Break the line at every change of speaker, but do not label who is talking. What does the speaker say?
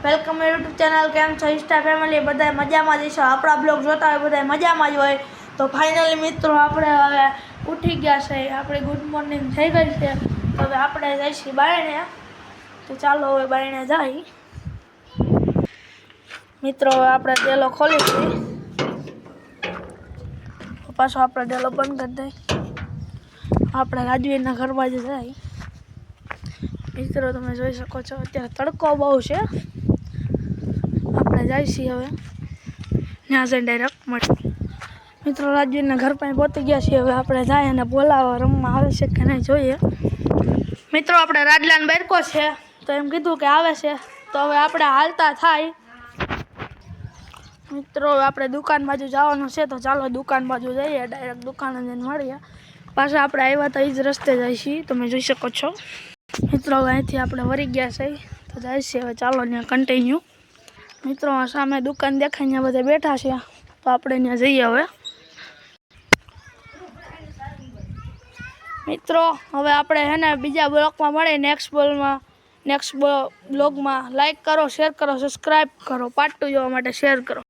Welcome YouTube channel કેમ છો Insta family બધા મજામાં જ છો। આપણા બ્લોગ જોતા હોય બધા મજામાં જ હોય। તો ફાઇનલી મિત્રો આપણે હવે ઉઠી ગયા છે, આપણે ગુડ મોર્નિંગ થઈ ગઈ છે। તો હવે આપણે જઈશું બાયણે। તો ચાલો હવે બાયણે જાય મિત્રો। હવે આપણે ડેલો ખોલીશું, પાછો આપણે ડેલો બંધ કરી દઈએ। આપણે રાજવીરના ઘર બાજુ જાય મિત્રો। તમે જોઈ શકો છો અત્યારે તડકો બહુ છે। આપણે જઈશું હવે ત્યાં જઈને ડાયરેક્ટ મળે મિત્રો। રાજવીરના ઘર પાસે પહોંચી ગયા છીએ। હવે આપણે જાય અને બોલાવવા રમવા આવે છે કે નહીં જોઈએ મિત્રો। આપણે રાજલાન બેરકો છે તો એમ કીધું કે આવે છે, તો હવે આપણે હાલતા થાય મિત્રો। હવે આપણે દુકાન બાજુ જવાનું છે, તો ચાલો દુકાન બાજુ જઈએ, ડાયરેક્ટ દુકાને જઈને મળીએ। પાછા આપણે આવ્યા તો એ જ રસ્તે જઈશું, તમે જોઈ શકો છો મિત્રો। હવે અહીંથી આપણે વળી ગયા છે તો જાય છે, હવે ચાલો ત્યાં કન્ટિન્યુ મિત્રો। સામે દુકાન દેખાય ત્યાં બધા બેઠા છે, તો આપણે ત્યાં જઈએ હવે મિત્રો। હવે આપણે હે ને બીજા બ્લોગમાં મળે, નેક્સ્ટ બ્લોગમાં। લાઈક કરો, શેર કરો, સબસ્ક્રાઈબ કરો, પાર્ટ 2 જોવા માટે શેર કરો।